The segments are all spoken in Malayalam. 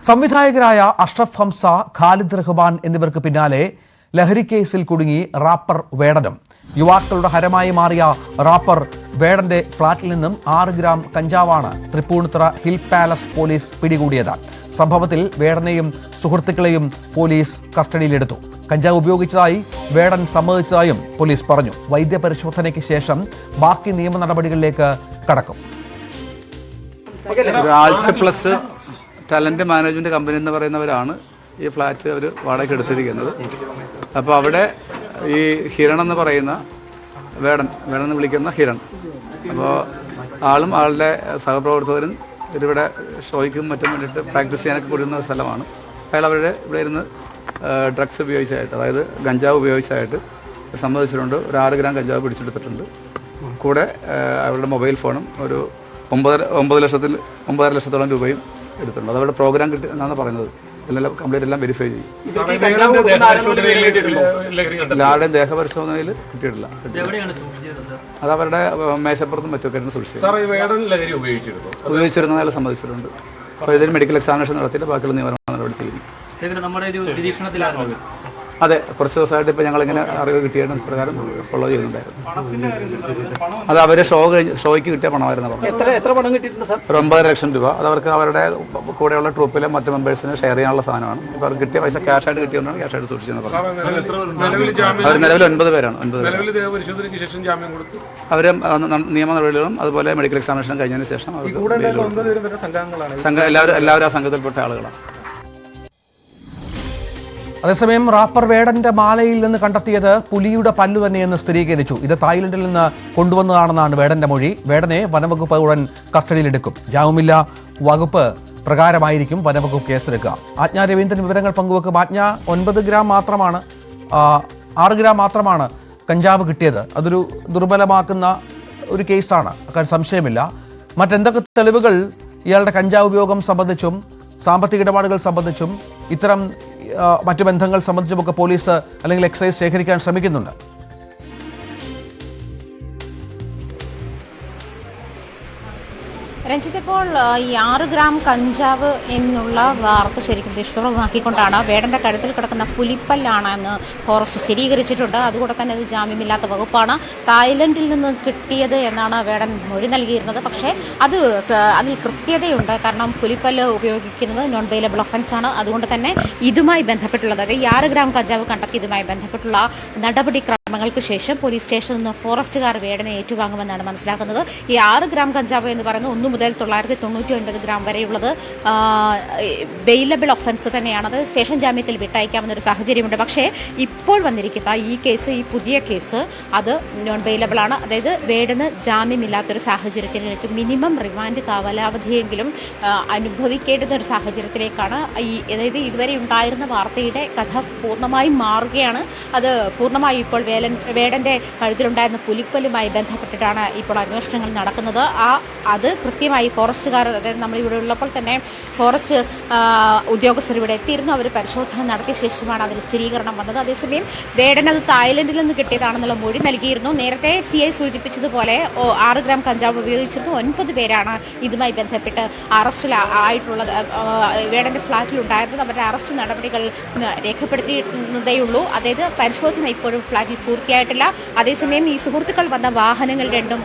സംവിധായകരായ അഷ്റഫ് ഹംസ, ഖാലിദ് റഹ്മാൻ എന്നിവർക്ക് പിന്നാലെ ലഹരി കേസിൽ കുടുങ്ങി റാപ്പർ വേടനും. യുവാക്കളുടെ ഹരമായി മാറിയ റാപ്പർ വേടന്റെ ഫ്ളാറ്റിൽ നിന്നും 6 ഗ്രാം കഞ്ചാവാണ് തൃപ്പൂണിത്തുറ ഹിൽ പാലസ് പോലീസ് പിടികൂടിയത്. സംഭവത്തിൽ വേടനെയും സുഹൃത്തുക്കളെയും പോലീസ് കസ്റ്റഡിയിലെടുത്തു. കഞ്ചാവ് ഉപയോഗിച്ചതായി വേടൻ സമ്മതിച്ചതായും പോലീസ് പറഞ്ഞു. വൈദ്യപരിശോധനയ്ക്ക് ശേഷം ബാക്കി നിയമ നടപടികളിലേക്ക് കടക്കും. ടാലന്റ് മാനേജ്മെന്റ് കമ്പനി എന്ന് പറയുന്നവരാണ് ഈ ഫ്ലാറ്റ് അവർ വാടകയ്ക്ക് എടുത്തിരിക്കുന്നത്. അപ്പോൾ അവിടെ ഈ ഹിരൺ എന്ന് പറയുന്ന വേടൻ എന്ന് വിളിക്കുന്ന ഹിരൺ, അപ്പോൾ ആളും ആളുടെ സഹപ്രവർത്തകരും ഇതിവിടെ ഷോയ്ക്കും മറ്റും വേണ്ടിയിട്ട് പ്രാക്ടീസ് ചെയ്യാനൊക്കെ കൂടുന്ന ഒരു സ്ഥലമാണ്. അയാൾ അവരുടെ ഇവിടെ ഇരുന്ന് ഡ്രഗ്സ് ഉപയോഗിച്ചായിട്ട്, അതായത് ഗഞ്ചാവ് ഉപയോഗിച്ചായിട്ട് സമ്മതിച്ചിട്ടുണ്ട്. ഒരു 6 ഗ്രാം കഞ്ചാവ് പിടിച്ചെടുത്തിട്ടുണ്ട്. കൂടെ അവരുടെ മൊബൈൽ ഫോണും ഒരു 9.5 ലക്ഷത്തോളം രൂപയും എടുത്തിട്ടുണ്ട്. അതവിടെ പ്രോഗ്രാം കിട്ടി എന്നാണ് പറയുന്നത്. എല്ലാം കംപ്ലീറ്റ് എല്ലാം വെരിഫൈ ചെയ്യും. എല്ലാവരുടെയും ദേഹപരിശോധനയിൽ കിട്ടിയിട്ടില്ല. അത് അവരുടെ മേശപ്പുറത്തും മറ്റൊക്കെ ഉപയോഗിച്ചിരുന്ന അയാൾ സമ്മതിച്ചിട്ടുണ്ട്. അപ്പോൾ ഇതിന് മെഡിക്കൽ എക്സാമിനേഷൻ നടത്തിയിട്ട് ബാക്കിയുള്ള നിയമപരമായ നടപടി ചെയ്യുന്നു. അതെ, കുറച്ച് ദിവസമായിട്ട് ഇപ്പോൾ ഞങ്ങളിങ്ങനെ അറിവ് കിട്ടിയിട്ട് പ്രകാരം ഫോളോ ചെയ്യുന്നുണ്ടായിരുന്നു. അത് അവർ ഷോയ്ക്ക് കിട്ടിയ പണമായിരുന്നു പറഞ്ഞത്. എത്ര പണം കിട്ടിയിട്ടുണ്ട് സാർ? ഒരു 9.5 ലക്ഷം രൂപ. അത് അവർക്ക് അവരുടെ കൂടെയുള്ള ട്രൂപ്പിലെ മറ്റ് മെമ്പേഴ്സിന് ഷെയർ ചെയ്യാനുള്ള സാധനമാണ്. അപ്പോൾ അവർക്ക് കിട്ടിയ പൈസ ക്യാഷായിട്ട് കിട്ടിയതുകൊണ്ടാണ് ക്യാഷായിട്ട് സൂക്ഷിച്ചെന്ന് പറഞ്ഞത്. അവർ നിലവിൽ 9 പേരാണ്. 9 അവർ നിയമ നടപടികളും അതുപോലെ മെഡിക്കൽ എക്സാമിനേഷൻ കഴിഞ്ഞതിന് ശേഷം എല്ലാവരും ആ സംഘത്തിൽപ്പെട്ട ആളുകളാണ്. അതേസമയം റാപ്പർ വേടന്റെ മാലയിൽ നിന്ന് കണ്ടെത്തിയത് പുലിയുടെ പല്ലു തന്നെയെന്ന് സ്ഥിരീകരിച്ചു. ഇത് തായ്ലൻഡിൽ നിന്ന് കൊണ്ടുവന്നതാണെന്നാണ് വേടന്റെ മൊഴി. വേടനെ വനംവകുപ്പ് ഉടൻ കസ്റ്റഡിയിലെടുക്കും. ജാമ്യമില്ലാ വകുപ്പ് പ്രകാരമായിരിക്കും വനംവകുപ്പ് കേസെടുക്കുക. ആജ്ഞ രവീന്ദ്രൻ വിവരങ്ങൾ പങ്കുവെക്കും. ആജ്ഞ, 9 ഗ്രാം മാത്രമാണ് 6 ഗ്രാം മാത്രമാണ് കഞ്ചാവ് കിട്ടിയത്. അതൊരു ദുർബലമാക്കുന്ന ഒരു കേസാണ്, അക്കാര്യം സംശയമില്ല. മറ്റെന്തൊക്കെ തെളിവുകൾ ഇയാളുടെ കഞ്ചാവ് ഉപയോഗം സംബന്ധിച്ചും സാമ്പത്തിക ഇടപാടുകൾ സംബന്ധിച്ചും ഇത്തരം മറ്റു ബന്ധങ്ങൾ സംബന്ധിച്ചുമൊക്കെ പോലീസ് അല്ലെങ്കിൽ എക്സൈസ് ശേഖരിക്കാൻ ശ്രമിക്കുന്നുണ്ട്? രഞ്ജിത്ത്, ഇപ്പോൾ ഈ 6 ഗ്രാം കഞ്ചാവ് എന്നുള്ള വാർത്ത ശരിക്കും ദുഷ്പ്രഭമാക്കിക്കൊണ്ടാണ് വേടന്റെ കഴുത്തിൽ കിടക്കുന്ന പുലിപ്പല്ലാണ് എന്ന് ഫോറസ്റ്റ് സ്ഥിരീകരിച്ചിട്ടുണ്ട്. അതുകൂടെ തന്നെ അത് ജാമ്യമില്ലാത്ത വകുപ്പാണ്. തായ്ലൻഡിൽ നിന്ന് കിട്ടിയത് എന്നാണ് വേടൻ മൊഴി നൽകിയിരുന്നത്. പക്ഷേ അതിൽ കൃത്യതയുണ്ട്. കാരണം പുലിപ്പല്ല് ഉപയോഗിക്കുന്നത് നോൺ ബെയിലബിൾ ഒഫൻസ് ആണ്. അതുകൊണ്ട് തന്നെ ഇതുമായി ബന്ധപ്പെട്ടുള്ളത്, അതായത് 6 ഗ്രാം കഞ്ചാവ് കണ്ടെത്തിയതുമായി ബന്ധപ്പെട്ടുള്ള നടപടിക്രമങ്ങൾക്ക് ശേഷം പോലീസ് സ്റ്റേഷനിൽ നിന്ന് ഫോറസ്റ്റുകാർ വേടനെ ഏറ്റുവാങ്ങുമെന്നാണ് മനസ്സിലാക്കുന്നത്. ഈ 6 ഗ്രാം കഞ്ചാവ് എന്ന് പറയുന്നത് 1 മുതൽ 999 ഗ്രാം വരെയുള്ളത് ബെയിലബിൾ ഒഫൻസ് തന്നെയാണ്. അത് സ്റ്റേഷൻ ജാമ്യത്തിൽ വിട്ടയക്കാവുന്ന ഒരു സാഹചര്യമുണ്ട്. പക്ഷേ ഇപ്പോൾ വന്നിരിക്കുന്ന ഈ കേസ്, ഈ പുതിയ കേസ്, അത് നോൺ ബെയിലബിൾ ആണ്. അതായത് വേടന് ജാമ്യമില്ലാത്തൊരു സാഹചര്യത്തിലേക്ക്, മിനിമം റിമാൻഡ് കാലാവധിയെങ്കിലും അനുഭവിക്കേണ്ടുന്ന ഒരു സാഹചര്യത്തിലേക്കാണ് അതായത് ഇതുവരെ ഉണ്ടായിരുന്ന വാർത്തയുടെ കഥ പൂർണ്ണമായും മാറുകയാണ്. അത് പൂർണ്ണമായും ഇപ്പോൾ വേടന്റെ കഴുത്തിലുണ്ടായിരുന്ന പുലിപ്പല്ലുമായി ബന്ധപ്പെട്ടിട്ടാണ് ഇപ്പോൾ അന്വേഷണങ്ങൾ നടക്കുന്നത്. അത് കൃത്യമായി ഫോറസ്റ്റുകാർ, അതായത് നമ്മളിവിടെ ഉള്ളപ്പോൾ തന്നെ ഫോറസ്റ്റ് ഉദ്യോഗസ്ഥർ ഇവിടെ എത്തിയിരുന്നു. അവർ പരിശോധന നടത്തിയ ശേഷമാണ് അതിന് സ്ഥിരീകരണം വന്നത്. അതേസമയം വേടൻ അത് തായ്ലൻഡിൽ നിന്ന് കിട്ടിയതാണെന്നുള്ള മൊഴി നൽകിയിരുന്നു. നേരത്തെ CI സൂചിപ്പിച്ചതുപോലെ 6 ഗ്രാം കഞ്ചാവ് ഉപയോഗിച്ചിരുന്നു. 9 പേരാണ് ഇതുമായി ബന്ധപ്പെട്ട് അറസ്റ്റിലായിട്ടുള്ളത്. വേടന്റെ ഫ്ളാറ്റിലുണ്ടായിരുന്നത്. അവരുടെ അറസ്റ്റ് നടപടികൾ രേഖപ്പെടുത്തിയിരുന്നതേയുള്ളൂ. അതായത് പരിശോധന ഇപ്പോഴും ഫ്ളാറ്റിൽ പൂർത്തിയായിട്ടില്ല. അതേസമയം ഈ സുഹൃത്തുക്കൾ വന്ന വാഹനങ്ങൾ രണ്ടും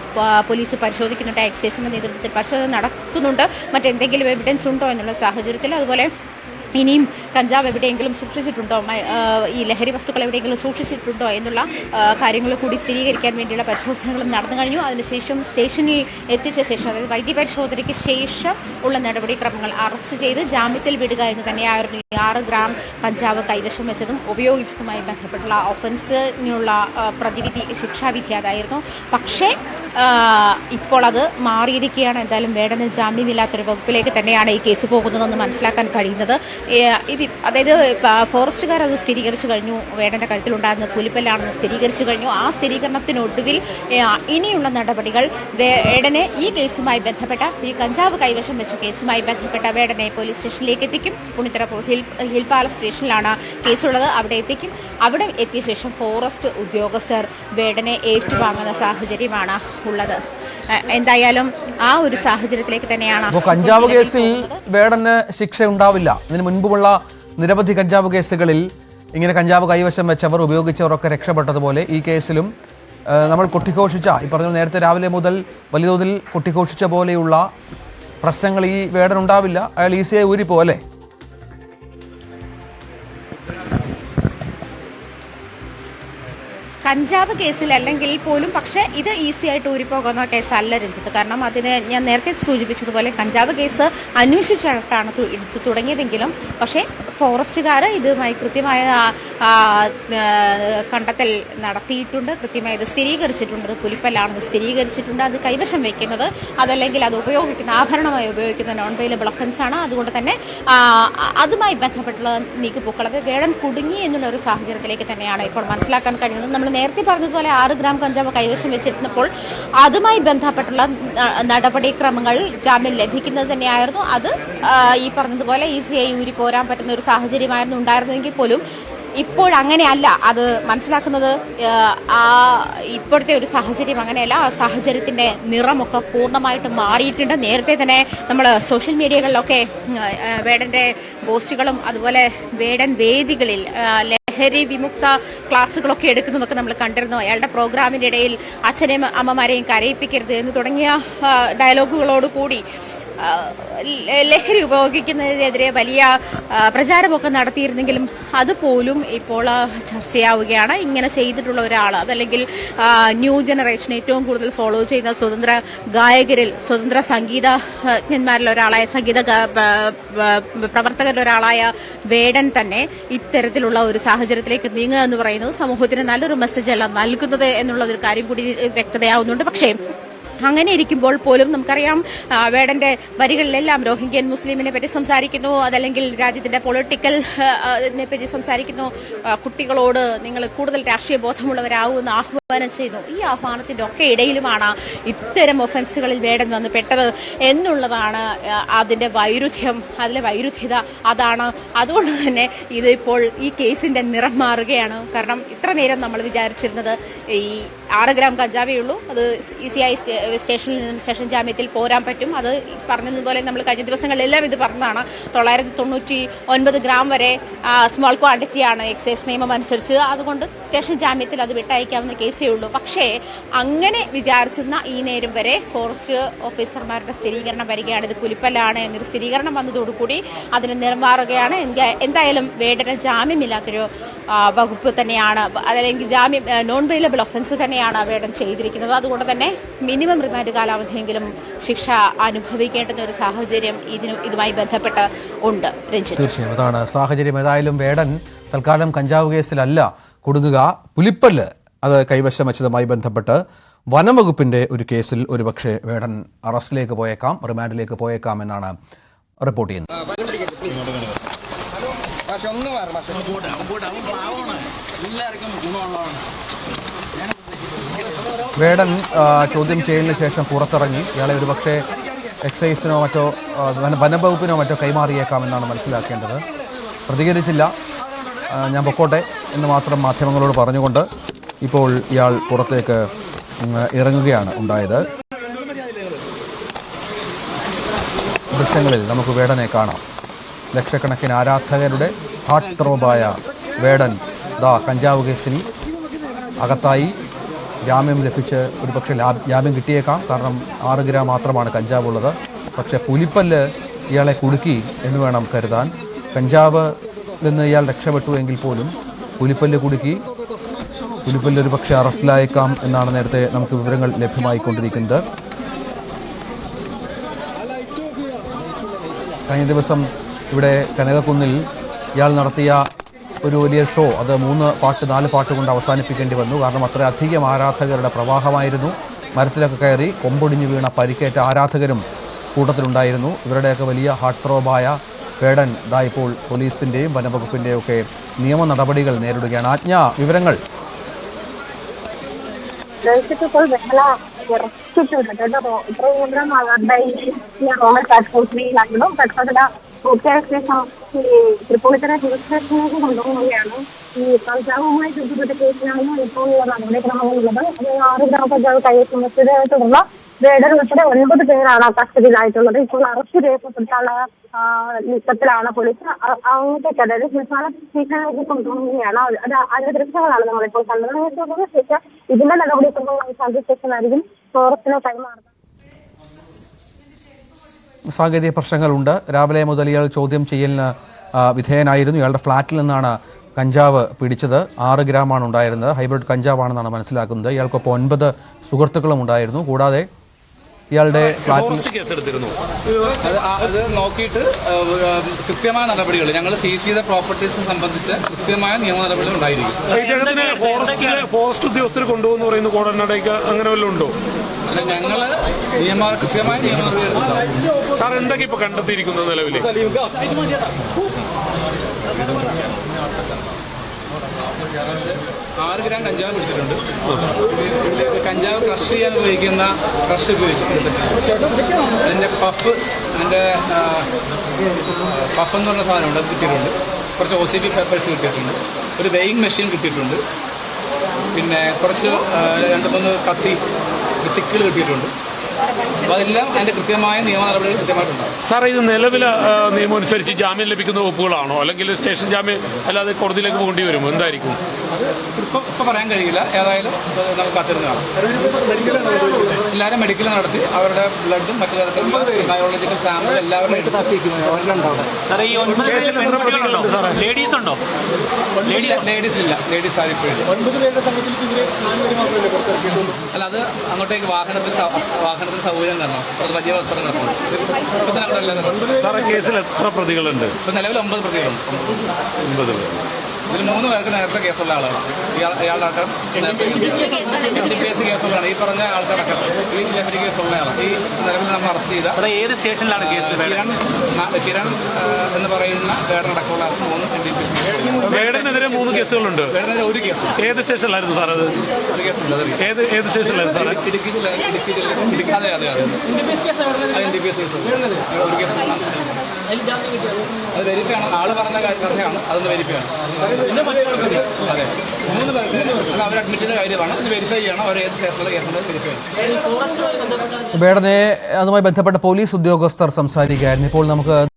പോലീസ് പരിശോധിക്കുന്നുണ്ട്. എക്സൈസിന്റെ നേതൃത്വത്തിൽ പരിശോധന നടക്കുന്നുണ്ട്. മറ്റെന്തെങ്കിലും എവിഡൻസ് ഉണ്ടോ എന്നുള്ള സാഹചര്യത്തിൽ, അതുപോലെ ഇനിയും കഞ്ചാവ് എവിടെയെങ്കിലും സൂക്ഷിച്ചിട്ടുണ്ടോ, ഈ ലഹരി വസ്തുക്കൾ എവിടെയെങ്കിലും സൂക്ഷിച്ചിട്ടുണ്ടോ എന്നുള്ള കാര്യങ്ങൾ കൂടി സ്ഥിരീകരിക്കാൻ വേണ്ടിയുള്ള പരിശോധനകളും നടന്നു കഴിഞ്ഞു. അതിനുശേഷം സ്റ്റേഷനിൽ എത്തിച്ച ശേഷം, അതായത് വൈദ്യപരിശോധനയ്ക്ക് ശേഷം ഉള്ള നടപടിക്രമങ്ങൾ, അറസ്റ്റ് ചെയ്ത് ജാമ്യത്തിൽ വിടുക എന്ന് തന്നെയായിരുന്നു. 6 ഗ്രാം കഞ്ചാവ് കൈവശം വെച്ചതും ഉപയോഗിച്ചതുമായി ബന്ധപ്പെട്ടുള്ള ഒഫൻസിനുള്ള പ്രതിവിധി, ശിക്ഷാവിധി അതായിരുന്നു. പക്ഷേ ഇപ്പോൾ അത് മാറിയിരിക്കുകയാണ്. എന്തായാലും വേടന് ജാമ്യമില്ലാത്തൊരു വകുപ്പിലേക്ക് തന്നെയാണ് ഈ കേസ് പോകുന്നതെന്ന് മനസ്സിലാക്കാൻ കഴിയുന്നത്. അതായത് ഫോറസ്റ്റുകാർ അത് സ്ഥിരീകരിച്ചു കഴിഞ്ഞു. വേടന്റെ കഴുത്തിലുണ്ടായിരുന്ന പുലിപ്പല്ലാണെന്ന് സ്ഥിരീകരിച്ചു കഴിഞ്ഞു. ആ സ്ഥിരീകരണത്തിനൊടുവിൽ ഇനിയുള്ള നടപടികൾ വേടനെ ഈ കേസുമായി ബന്ധപ്പെട്ട, ഈ കഞ്ചാവ് കൈവശം വെച്ച കേസുമായി ബന്ധപ്പെട്ട വേടനെ പോലീസ് സ്റ്റേഷനിലേക്ക് എത്തിക്കും. പുണിത്തറ ഹിൽ പാലസ് സ്റ്റേഷനിലാണ് കേസുള്ളത്. അവിടെ എത്തിക്കും. അവിടെ എത്തിയ ശേഷം ഫോറസ്റ്റ് ഉദ്യോഗസ്ഥർ വേടനെ ഏറ്റുവാങ്ങുന്ന സാഹചര്യമാണ് ഉള്ളത്. എന്തായാലും ആ ഒരു സാഹചര്യത്തിലേക്ക് തന്നെയാണ്. അപ്പോൾ കഞ്ചാവ് കേസിൽ വേടന് ശിക്ഷ ഉണ്ടാവില്ല. ഇതിന് മുൻപുമുള്ള നിരവധി കഞ്ചാവ് കേസുകളിൽ ഇങ്ങനെ കഞ്ചാവ് കൈവശം വെച്ചവർ ഉപയോഗിച്ചവരൊക്കെ രക്ഷപ്പെട്ടതുപോലെ ഈ കേസിലും നമ്മൾ കൊട്ടിഘോഷിച്ച ഈ പറഞ്ഞ നേരത്തെ രാവിലെ മുതൽ വലിയ തോതിൽ കൊട്ടിഘോഷിച്ച പോലെയുള്ള പ്രശ്നങ്ങൾ ഈ വേടൻ ഉണ്ടാവില്ല. അയാൾ ഈസിയായി ഊരിപ്പോ അല്ലേ? കഞ്ചാവ് കേസിൽ അല്ലെങ്കിൽ പോലും പക്ഷേ ഇത് ഈസി ആയിട്ട് ഊരിപ്പോകുന്ന കേസല്ല രഞ്ജിത്ത്. കാരണം അതിന് ഞാൻ നേരത്തെ സൂചിപ്പിച്ചതുപോലെ കഞ്ചാവ് കേസ് അന്വേഷിച്ചിട്ടാണ് എടുത്തു തുടങ്ങിയതെങ്കിലും പക്ഷേ ഫോറസ്റ്റുകാർ ഇതുമായി കൃത്യമായ കണ്ടെത്തൽ നടത്തിയിട്ടുണ്ട്. കൃത്യമായി ഇത് സ്ഥിരീകരിച്ചിട്ടുണ്ട്. അത് പുലിപ്പല്ലാണെന്ന് സ്ഥിരീകരിച്ചിട്ടുണ്ട്. അത് കൈവശം വയ്ക്കുന്നത് അതല്ലെങ്കിൽ അത് ഉപയോഗിക്കുന്ന ആഭരണമായി ഉപയോഗിക്കുന്ന നോൺ വെയിലബിൾ ഒഫൻസ് ആണ്. അതുകൊണ്ട് തന്നെ അതുമായി ബന്ധപ്പെട്ടുള്ള നീക്കുപോക്കൾ അത് വേടൻ കുടുങ്ങി എന്നുള്ള ഒരു സാഹചര്യത്തിലേക്ക് തന്നെയാണ് ഇപ്പോൾ മനസ്സിലാക്കാൻ കഴിയുന്നത്. നമ്മൾ നേരത്തെ പറഞ്ഞതുപോലെ 6 ഗ്രാം കഞ്ചാവ് കൈവശം വെച്ചിരുന്നപ്പോൾ അതുമായി ബന്ധപ്പെട്ടുള്ള നടപടിക്രമങ്ങൾ ജാമ്യം ലഭിക്കുന്നത് തന്നെയായിരുന്നു. അത് ഈ പറഞ്ഞതുപോലെ ഈസിയായി ഊരി പോരാൻ പറ്റുന്ന ഒരു സാഹചര്യമായിരുന്നു ഉണ്ടായിരുന്നെങ്കിൽ പോലും ഇപ്പോഴങ്ങനെയല്ല. അത് മനസ്സിലാക്കുന്നത് ഇപ്പോഴത്തെ ഒരു സാഹചര്യം അങ്ങനെയല്ല. ആ സാഹചര്യത്തിൻ്റെ നിറമൊക്കെ പൂർണ്ണമായിട്ട് മാറിയിട്ടുണ്ട്. നേരത്തെ തന്നെ നമ്മൾ സോഷ്യൽ മീഡിയകളിലൊക്കെ വേടൻ്റെ പോസ്റ്റുകളും അതുപോലെ വേടൻ വേദികളിൽ ലഹരി വിമുക്ത ക്ലാസ്സുകളൊക്കെ എടുക്കുന്നതൊക്കെ നമ്മൾ കണ്ടിരുന്നു. അയാളുടെ പ്രോഗ്രാമിൻ്റെ ഇടയിൽ അച്ഛനെയും അമ്മമാരെയും കരയിപ്പിക്കരുത് എന്ന് തുടങ്ങിയ ഡയലോഗുകളോടുകൂടി ലഹരി ഉപയോഗിക്കുന്നതിനെതിരെ വലിയ പ്രചാരമൊക്കെ നടത്തിയിരുന്നെങ്കിലും അതുപോലും ഇപ്പോൾ ചർച്ചയാവുകയാണ്. ഇങ്ങനെ ചെയ്തിട്ടുള്ള ഒരാൾ അതല്ലെങ്കിൽ ന്യൂ ജനറേഷൻ ഏറ്റവും കൂടുതൽ ഫോളോ ചെയ്യുന്ന സ്വതന്ത്ര ഗായകരിൽ സ്വതന്ത്ര സംഗീതജ്ഞന്മാരിൽ ഒരാളായ സംഗീത പ്രവർത്തകരിൽ ഒരാളായ വേടൻ തന്നെ ഇത്തരത്തിലുള്ള ഒരു സാഹചര്യത്തിലേക്ക് നീങ്ങുക എന്ന് പറയുന്നത് സമൂഹത്തിന് നല്ലൊരു മെസ്സേജ് അല്ല നൽകുന്നത് എന്നുള്ള ഒരു കാര്യം കൂടി വ്യക്തതയാവുന്നുണ്ട്. പക്ഷേ അങ്ങനെ ഇരിക്കുമ്പോൾ പോലും നമുക്കറിയാം വേടന്റെ വരികളിലെല്ലാം രോഹിംഗ്യൻ മുസ്ലിമിനെ പറ്റി സംസാരിക്കുന്നു, അതല്ലെങ്കിൽ രാജ്യത്തിന്റെ പൊളിറ്റിക്കൽ പറ്റി സംസാരിക്കുന്നു, കുട്ടികളോട് നിങ്ങൾ കൂടുതൽ രാഷ്ട്രീയ ബോധമുള്ളവരാകുമെന്ന് ആഹ്വാനം ചെയ്യുന്നു. ഈ ആഹ്വാനത്തിന്റെ ഒക്കെ ഇടയിലുമാണ് ഇത്തരം ഒഫൻസുകളിൽ വേടൻ വന്ന് പെട്ടത് എന്നുള്ളതാണ് അതിന്റെ വൈരുദ്ധ്യം, അതിലെ വൈരുദ്ധ്യത അതാണ്. അതുകൊണ്ട് തന്നെ ഇതിപ്പോൾ ഈ കേസിന്റെ നിറം മാറുകയാണ്. കാരണം ഇത്ര നേരം നമ്മൾ വിചാരിച്ചിരുന്നത് ഈ 6 ഗ്രാം കഞ്ചാവേ ഉള്ളൂ, അത് ഈസിയായി സ്റ്റേഷനിൽ നിന്നും സ്റ്റേഷൻ ജാമ്യത്തിൽ പോരാൻ പറ്റും. അത് പറഞ്ഞതുപോലെ നമ്മൾ കഴിഞ്ഞ ദിവസങ്ങളിലെല്ലാം ഇത് പറഞ്ഞതാണ്. 999 ഗ്രാം വരെ സ്മോൾ ക്വാണ്ടിറ്റിയാണ് എക്സൈസ് നിയമം അനുസരിച്ച്. അതുകൊണ്ട് സ്റ്റേഷൻ ജാമ്യത്തിൽ അത് വിട്ടയക്കാവുന്ന കേസേ ഉള്ളൂ. പക്ഷേ അങ്ങനെ വിചാരിച്ചിരുന്ന ഈ നേരം വരെ ഫോറസ്റ്റ് ഓഫീസർമാരുടെ സ്ഥിരീകരണം വരികയാണ്. ഇത് പുലിപ്പല്ലാണ് എന്നൊരു സ്ഥിരീകരണം വന്നതോടുകൂടി അതിന് നിറമാറുകയാണ്. എന്തായാലും വേടന ജാമ്യമില്ലാത്തൊരു വകുപ്പ് തന്നെയാണ്, അതല്ലെങ്കിൽ ജാമ്യം നോൺ വെയിലബിൾ ഒഫൻസ് തന്നെയാണ് വേടൻ ചെയ്തിരിക്കുന്നത്. അതുകൊണ്ട് തന്നെ മിനിമം റിമാൻഡ് കാലാവധിയെങ്കിലും ശിക്ഷ അനുഭവിക്കേണ്ടുന്ന ഒരു സാഹചര്യം ഇതുമായി ബന്ധപ്പെട്ട് ഉണ്ട്. രഞ്ജിത്ത്, തീർച്ചയായും അതാണ് സാഹചര്യം. ഏതായാലും വേടൻ തൽക്കാലം കഞ്ചാവ് കേസിലല്ല കുടുങ്ങുക, പുലിപ്പല്ല് അത് കൈവശം വെച്ചതുമായി ബന്ധപ്പെട്ട് വനംവകുപ്പിന്റെ ഒരു കേസിൽ ഒരുപക്ഷെ വേടൻ അറസ്റ്റിലേക്ക് പോയേക്കാം, റിമാൻഡിലേക്ക് പോയേക്കാം എന്നാണ് റിപ്പോർട്ട് ചെയ്യുന്നത്. വേടൻ ചോദ്യം ചെയ്യലിന് ശേഷം പുറത്തിറങ്ങി. ഇയാളെ ഒരുപക്ഷെ എക്സൈസിനോ മറ്റോ വനംവകുപ്പിനോ മറ്റോ കൈമാറിയേക്കാമെന്നാണ് മനസ്സിലാക്കേണ്ടത്. പ്രതികരിച്ചില്ല, ഞാൻ പൊക്കോട്ടെ എന്ന് മാത്രം മാധ്യമങ്ങളോട് പറഞ്ഞുകൊണ്ട് ഇപ്പോൾ ഇയാൾ പുറത്തേക്ക് ഇറങ്ങുകയാണ് ഉണ്ടായത്. ദൃശ്യങ്ങളിൽ നമുക്ക് വേടനെ കാണാം. ലക്ഷക്കണക്കിന് ആരാധകരുടെ ഹാർട്ട് ത്രോബായ വേടൻ കഞ്ചാവ് കേസിൽ അകത്തായി. ജാമ്യം ലഭിച്ച് ഒരുപക്ഷെ ജാമ്യം കിട്ടിയേക്കാം, കാരണം 6 ഗ്രാം മാത്രമാണ് കഞ്ചാവ് ഉള്ളത്. പക്ഷേ പുലിപ്പല്ല് ഇയാളെ കുടുക്കി എന്ന് വേണം കരുതാൻ. കഞ്ചാവ് നിന്ന് ഇയാൾ രക്ഷപ്പെട്ടു എങ്കിൽ പോലും പുലിപ്പല്ല് കുടുക്കി. പുലിപ്പല്ല് ഒരുപക്ഷെ അറസ്റ്റിലായേക്കാം എന്നാണ് നേരത്തെ നമുക്ക് വിവരങ്ങൾ ലഭ്യമായിക്കൊണ്ടിരിക്കുന്നത്. കഴിഞ്ഞ ദിവസം ഇവിടെ കനകക്കുന്നിൽ ഇയാൾ നടത്തിയ ഒരു വലിയ ഷോ, അത് 3 പാട്ട് 4 പാട്ട് കൊണ്ട് അവസാനിപ്പിക്കേണ്ടി വന്നു. കാരണം അത്രയധികം ആരാധകരുടെ പ്രവാഹമായിരുന്നു. മരത്തിലൊക്കെ കയറി കൊമ്പൊടിഞ്ഞു വീണ പരിക്കേറ്റ ആരാധകരും കൂട്ടത്തിലുണ്ടായിരുന്നു. ഇവരുടെയൊക്കെ വലിയ ഹാർട്ട് ത്രോബായ വേടൻ ഇപ്പോൾ പോലീസിൻ്റെയും വനംവകുപ്പിൻ്റെയും ഒക്കെ നിയമ നടപടികൾ നേരിടുകയാണ്. ആജ്ഞ, വിവരങ്ങൾ. തൃപ്പൂണിത്തറ പോലീസ് സ്റ്റേഷനിലേക്ക് കൊണ്ടുപോവുകയാണ്. ഈ കഞ്ചാവുമായി ബന്ധപ്പെട്ട കേസിലാണ് ഇപ്പോൾ നടപടിക്രമങ്ങളുള്ളത്. അത് 6 ഗ്രാം കഞ്ചാവ് കൈവശം വെച്ചതിനെ തുടർന്ന് വേടൻ ഉൾപ്പെടെ 9 പേരാണ് കസ്റ്റഡിയിലായിട്ടുള്ളത്. ഇപ്പോൾ അറസ്റ്റ് രേഖപ്പെടുത്താനുള്ള നീക്കത്തിലാണ് പോലീസ്. അങ്ങോട്ടേക്ക് അതായത് സംസ്ഥാന സ്റ്റേഷനിലേക്ക് കൊണ്ടുപോവുകയാണ്. അതിന്റെ ദൃശ്യങ്ങളാണ് നമ്മളിപ്പോൾ കണ്ടത്. ശേഷം ഇതിന്റെ നടപടിക്രമങ്ങൾ സ്റ്റേഷനായിരിക്കും ഫോറസ്റ്റിനെ കൈമാറുന്നത്. സാങ്കേതിക പ്രശ്നങ്ങളുണ്ട്. രാവിലെ മുതൽ ഇയാൾ ചോദ്യം ചെയ്യലിന് വിധേയനായിരുന്നു. ഇയാളുടെ ഫ്ളാറ്റിൽ നിന്നാണ് കഞ്ചാവ് പിടിച്ചത്. 6 ഗ്രാമാണ് ഉണ്ടായിരുന്നത്. ഹൈബ്രിഡ് കഞ്ചാവാണെന്നാണ് മനസ്സിലാക്കുന്നത്. ഇയാൾക്കൊപ്പം 9 സുഹൃത്തുക്കളും ഉണ്ടായിരുന്നു. കൂടാതെ ഇയാളുടെ ഫ്ളാറ്റിൽ കേസെടുത്തിരുന്നു. അത് നോക്കിയിട്ട് കൃത്യമായ നടപടികൾ ഞങ്ങൾ സീസ് ചെയ്ത പ്രോപ്പർട്ടീസ് സംബന്ധിച്ച് കൃത്യമായ നിയമ നടപടികൾ ഉണ്ടായിരിക്കും. ഫോറസ്റ്റ് ഉദ്യോഗസ്ഥർ കൊണ്ടുപോകുന്ന പറയുന്നു കോടനാടേക്ക് അങ്ങനെ വല്ലതും ഉണ്ടോ? അല്ല, ഞങ്ങള് കൃത്യമായ നിയമ നടപടി എടുത്തിട്ടുണ്ട്. സാർ എന്തൊക്കെ ഇപ്പൊ കണ്ടെത്തിയിരിക്കുന്നത് നിലവിൽ? 6 ഗ്രാം കഞ്ചാവ് പിടിച്ചിട്ടുണ്ട്. കഞ്ചാവ് ക്രഷ് ചെയ്യാൻ ഉപയോഗിക്കുന്ന ക്രഷ് ഉപയോഗിച്ചിട്ടുണ്ട്. അതിന്റെ പഫ് എന്ന് പറഞ്ഞ സാധനമുണ്ട്, അത് കിട്ടിയിട്ടുണ്ട്. കുറച്ച് OCP പേപ്പേഴ്സ് കിട്ടിയിട്ടുണ്ട്. ഒരു വെയിങ് മെഷീൻ കിട്ടിയിട്ടുണ്ട്. പിന്നെ കുറച്ച് 2-3 കത്തി സിക്കിൾ കിട്ടിയിട്ടുണ്ട്. അപ്പോൾ അതെല്ലാം അതിന്റെ കൃത്യമായ നിയമ നടപടികൾ കൃത്യമായിട്ടുണ്ടാകും. സാറേ, ഇത് നിലവിലെ നിയമം അനുസരിച്ച് ജാമ്യം ലഭിക്കുന്ന വകുപ്പുകളാണോ, അല്ലെങ്കിൽ സ്റ്റേഷൻ ജാമ്യം അല്ലാതെ കോടതിയിലേക്ക് പോകേണ്ടി വരുമോ? എന്തായിരിക്കും? ഇപ്പൊ പറയാൻ കഴിയില്ല. ഏതായാലും നമുക്ക് കാത്തിരുന്ന് കാണാം. എല്ലാവരും മെഡിക്കൽ നടത്തി അവരുടെ ബ്ലഡും മറ്റു തരത്തിലുള്ള ബയോളജിക്കൽ സാമ്പിൾ എല്ലാവരും ലേഡീസ് ഉണ്ടോ? ലേഡീസ് ഇല്ല. ലേഡീസ് ആരിപ്പോഴും അല്ല, അത് അങ്ങോട്ടേക്ക് വാഹനത്തിൽ സൗകര്യം തരണം. അത് വലിയ വസ്ത്രം തരണം. സാറേ, കേസിൽ എത്ര പ്രതികളുണ്ട്? ഇപ്പൊ നിലവിൽ 9 പ്രതികളുണ്ട്. 9 പേർ. ഇതിൽ 3 പേർക്ക് നേരത്തെ കേസുള്ള ആളാണ്. ഇയാളുടെ ആൾക്കാർ NDPS കേസുള്ളതാണ്. ഈ പറഞ്ഞ ആൾക്കാരൊക്കെ ഈ ലഹരി കേസുള്ള ആളാണ്. ഈ നിലവിൽ നമ്മൾ അറസ്റ്റ് ചെയ്ത ഏത് സ്റ്റേഷനിലാണ് കേസ്? കിരൺ എന്ന് പറയുന്ന വേടനടക്കമുള്ള 3 NDPS കേസുകൾ. വേടനെതിരെ 3 കേസുകളുണ്ട്. വേടനെതിരെ 1 കേസ്. ഏത് സ്റ്റേഷനിലായിരുന്നു സാർ അത്? ഒരു കേസുണ്ട്. ഏത് സ്റ്റേഷനിലായിരുന്നു സാറേ? ഇടുക്കി അതെ NDPS കേസ്. ഒരു കേസ് അത് വെരിഫൈ ആണ്. ആള് പറഞ്ഞ കഥയാണ്. അതൊന്ന് വെരിഫൈ ആണ്. അതെ, 3 പേർക്ക് അവർ അഡ്മിറ്റ് ചെയ്ത കാര്യമാണ്. ഇത് വെരിഫൈ ചെയ്യണം. അവർ ഏത് സ്റ്റേഷനിലെ കേസുണ്ട് വെരിഫൈ ചെയ്യണം. വേടനെ അതുമായി ബന്ധപ്പെട്ട പോലീസ് ഉദ്യോഗസ്ഥർ സംസാരിക്കുകയായിരുന്നു. ഇപ്പോൾ നമുക്ക്